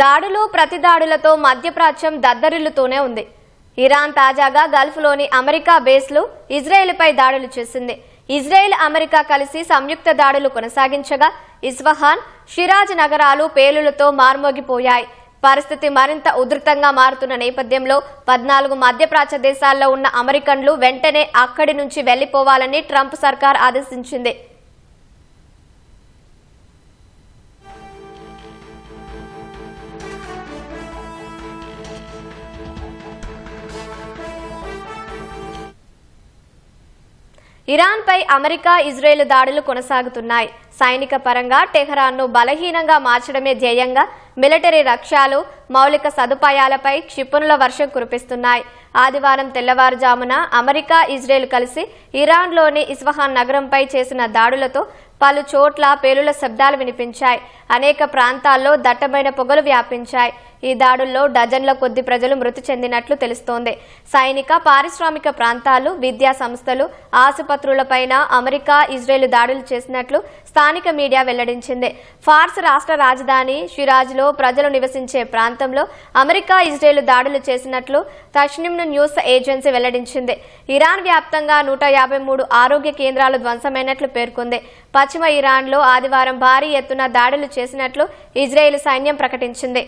దాడులు ప్రతిదాడులతో మధ్యప్రాచ్యం దద్దరిల్లుతూనే ఉంది. ఇరాన్ తాజాగా గల్ఫ్లోని అమెరికా బేస్లు ఇజ్రాయెల్పై దాడులు చేసింది. ఇజ్రాయెల్ అమెరికా కలిసి సంయుక్త దాడులు కొనసాగించగా ఇస్ఫహాన్, షిరాజ్ నగరాలు పేలులతో మార్మోగిపోయాయి. పరిస్థితి మరింత ఉధృతంగా మారుతున్న నేపథ్యంలో 14 మధ్యప్రాచ్య దేశాల్లో ఉన్న అమెరికన్లు వెంటనే అక్కడి నుంచి వెళ్లిపోవాలని ట్రంప్ సర్కార్ ఆదేశించింది. ఇరాన్పై అమెరికా, ఇజ్రాయెల్ దాడులు కొనసాగుతున్నాయి. సైనిక పరంగా టెహరాన్ను బలహీనంగా మార్చడమే ధ్యేయంగా మిలిటరీ లక్ష్యాలు, మౌలిక సదుపాయాలపై క్షిపణుల వర్షం కురిపిస్తున్నాయి. ఆదివారం తెల్లవారుజామున అమెరికా, ఇజ్రాయెల్ కలిసి ఇరాన్లోని ఇస్ఫహాన్ నగరంపై చేసిన దాడులతో పలు చోట్ల పేలుల శబ్దాలు వినిపించాయి. అనేక ప్రాంతాల్లో దట్టమైన పొగలు వ్యాపించాయి. ఈ దాడుల్లో డజన్ల కొద్ది ప్రజలు మృతి చెందినట్లు తెలుస్తోంది. సైనిక, పారిశ్రామిక ప్రాంతాలు, విద్యా సంస్థలు, ఆసుపత్రులపైన అమెరికా, ఇజ్రాయెల్ దాడులు చేసినట్లు స్థానిక మీడియా వెల్లడించింది. ఫార్స్ రాష్ట్ర రాజధాని షిరాజ్లో ప్రజలు నివసించే ప్రాంతంలో అమెరికా, ఇజ్రాయెల్ దాడులు చేసినట్లు తష్నిమ్ న్యూస్ ఏజెన్సీ వెల్లడించింది. ఇరాన్ వ్యాప్తంగా 153 ఆరోగ్య కేంద్రాలు ధ్వంసమైనట్లు పేర్కొంది. పశ్చిమ ఇరాన్లో ఆదివారం భారీ ఎత్తున దాడులు చేసినట్లు ఇజ్రాయెల్ సైన్యం ప్రకటించింది.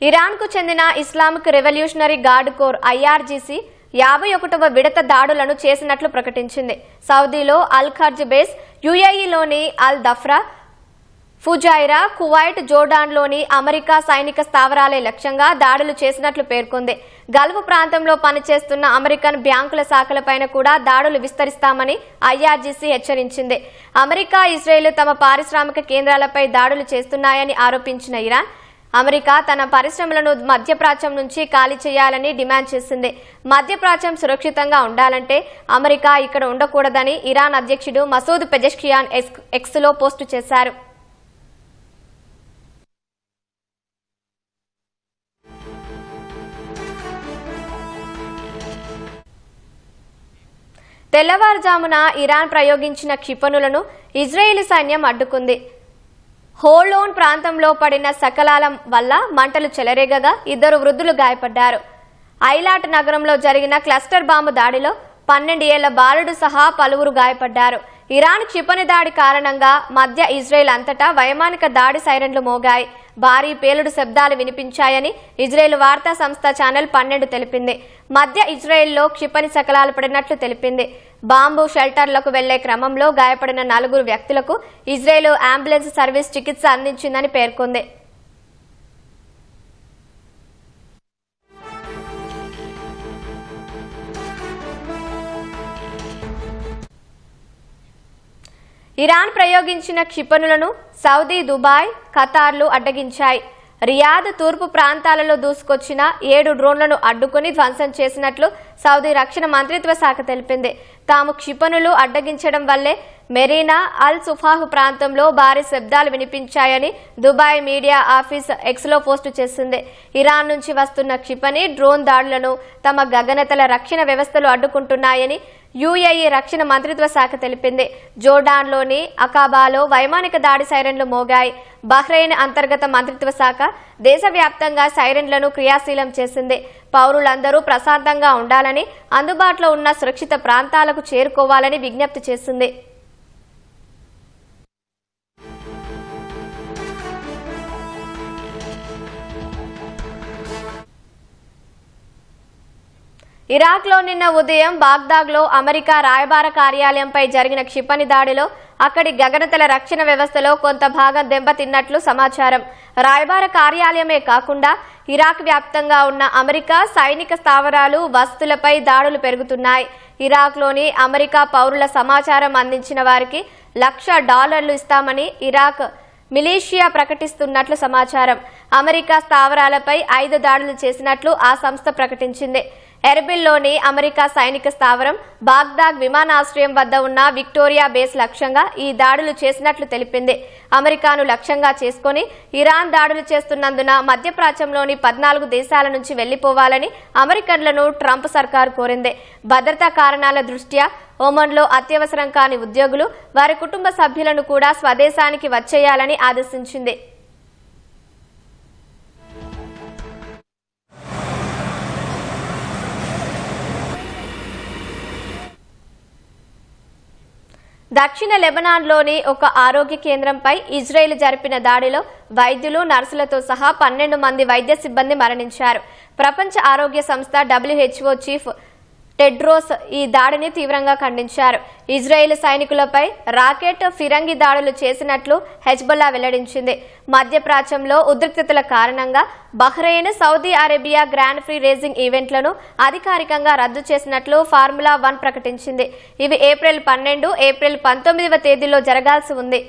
ఇరాన్కు చెందిన Islamic revolutionary guard corps IRGC 51వ విడత దాడులను చేసినట్లు ప్రకటించింది. సౌదీలో అల్ ఖర్జ్ బేస్, UAEలోని అల్ దఫ్రా, ఫుజైరా, కువైట్, జోర్డాన్లోని అమెరికా సైనిక స్థావరాలే లక్ష్యంగా దాడులు చేసినట్లు పేర్కొంది. గల్ఫ్ ప్రాంతంలో పనిచేస్తున్న అమెరికన్ బ్యాంకుల శాఖలపైన కూడా దాడులు విస్తరిస్తామని IRGC హెచ్చరించింది. అమెరికా, ఇజ్రాయెల్ తమ పారిశ్రామిక కేంద్రాలపై దాడులు చేస్తున్నాయని ఆరోపించిన ఇరాన్, అమెరికా తన పరిశ్రమలను మధ్యప్రాచ్యం నుంచి ఖాళీ చేయాలని డిమాండ్ చేసింది. మధ్యప్రాచ్యం సురక్షితంగా ఉండాలంటే అమెరికా ఇక్కడ ఉండకూడదని ఇరాన్ అధ్యక్షుడు మసూద్ పెజెష్కియాన్ ఎక్స్లో పోస్టు చేశారు. తెల్లవారుజామున ఇరాన్ ప్రయోగించిన క్షిపణులను ఇజ్రాయేలీ సైన్యం అడ్డుకుంది. హోలోన్ ప్రాంతంలో పడిన శకలాలం వల్ల మంటలు చెలరేగగా 2 వృద్ధులు గాయపడ్డారు. ఐలాట్ నగరంలో జరిగిన క్లస్టర్ బాంబు దాడిలో 12 ఏళ్ల బాలుడు సహా పలువురు గాయపడ్డారు. ఇరాన్ క్షిపణి దాడి కారణంగా మధ్య ఇజ్రాయెల్ అంతటా వైమానిక దాడి సైరన్లు మోగాయి. భారీ పేలుడు శబ్దాలు వినిపించాయని ఇజ్రాయెల్ వార్తా సంస్థ ఛానల్ 12 తెలిపింది. మధ్య ఇజ్రాయెల్లో క్షిపణి శకలాలు పడినట్లు తెలిపింది. బాంబు షెల్టర్లకు వెళ్లే క్రమంలో గాయపడిన 4 వ్యక్తులకు ఇజ్రాయెల్ అంబులెన్స్ సర్వీస్ చికిత్స అందించిందని పేర్కొంది. ఇరాన్ ప్రయోగించిన క్షిపణులను సౌదీ, దుబాయ్, ఖతార్లు అడ్డగించాయి. రియాద్ తూర్పు ప్రాంతాలలో దూసుకొచ్చిన 7 డ్రోన్లను అడ్డుకుని ధ్వంసం చేసినట్లు సౌదీ రక్షణ మంత్రిత్వ శాఖ తెలిపింది. తాము క్షిపణులు అడ్డగించడం వల్లే మెరీనా, అల్ సుఫాహ్ ప్రాంతంలో భారీ శబ్దాలు వినిపించాయని దుబాయ్ మీడియా ఆఫీస్ ఎక్స్లో పోస్టు చేసింది. ఇరాన్ నుంచి వస్తున్న క్షిపణి, డ్రోన్ దాడులను తమ గగనతల రక్షణ వ్యవస్థలు అడ్డుకుంటున్నాయని UAE రక్షణ మంత్రిత్వ శాఖ తెలిపింది. జోర్డాన్లోని అకాబాలో వైమానిక దాడి సైరన్లు మోగాయి. బహ్రెయిన్ అంతర్గత మంత్రిత్వ శాఖ దేశవ్యాప్తంగా సైరన్లను క్రియాశీలం చేసింది. పౌరులందరూ ప్రశాంతంగా ఉండాలని, అందుబాటులో ఉన్న సురక్షిత ప్రాంతాలకు చేరుకోవాలని విజ్ఞప్తి చేసింది. ఇరాక్లో నిన్న ఉదయం బాగ్దాద్లో అమెరికా రాయబార కార్యాలయంపై జరిగిన క్షిపణి దాడిలో అక్కడి గగనతల రక్షణ వ్యవస్థలో కొంత భాగం దెబ్బతిన్నట్లు సమాచారం. రాయబార కార్యాలయమే కాకుండా ఇరాక్ వ్యాప్తంగా ఉన్న అమెరికా సైనిక స్థావరాలు, వసతులపై దాడులు పెరుగుతున్నాయి. ఇరాక్లోని అమెరికా పౌరుల సమాచారం అందించిన వారికి $1,00,000 ఇస్తామని ఇరాక్ మిలీషియా ప్రకటిస్తున్నట్లు సమాచారం. అమెరికా స్థావరాలపై 5 దాడులు చేసినట్లు ఆ సంస్థ ప్రకటించింది. ఎర్బిల్లోని అమెరికా సైనిక స్థావరం, బాగ్దాద్ విమానాశ్రయం వద్ద ఉన్న విక్టోరియా బేస్ లక్ష్యంగా ఈ దాడులు చేసినట్లు తెలిపింది. అమెరికాను లక్ష్యంగా చేసుకుని ఇరాన్ దాడులు చేస్తున్నందున మధ్యప్రాచ్యంలోని 14 దేశాల నుంచి వెళ్లిపోవాలని అమెరికన్లను ట్రంప్ సర్కారు కోరింది. భద్రతా కారణాల దృష్ట్యా ఒమన్లో అత్యవసరం కాని ఉద్యోగులు, వారి కుటుంబ సభ్యులను కూడా స్వదేశానికి వచ్చేయాలని ఆదేశించింది. దక్షిణ లెబనాన్లోని ఒక ఆరోగ్య కేంద్రంపై ఇజ్రాయెల్ జరిపిన దాడిలో వైద్యులు, నర్సులతో సహా 12 మంది వైద్య సిబ్బంది మరణించారు. ప్రపంచ ఆరోగ్య సంస్థ WHO చీఫ్ టెడ్రోస్ ఈ దాడిని తీవ్రంగా ఖండించారు. ఇజ్రాయెల్ సైనికులపై రాకెట్, ఫిరంగి దాడులు చేసినట్లు హెజ్బొల్లా వెల్లడించింది. మధ్యప్రాచ్యంలో ఉద్రిక్తతల కారణంగా Bahrain, Saudi Arabia grand pre racing ఈవెంట్లను అధికారికంగా రద్దు చేసినట్లు ఫార్ములా 1 ప్రకటించింది. ఇవి ఏప్రిల్ 12, ఏప్రిల్ 19వ తేదీల్లో జరగాల్సి ఉంది.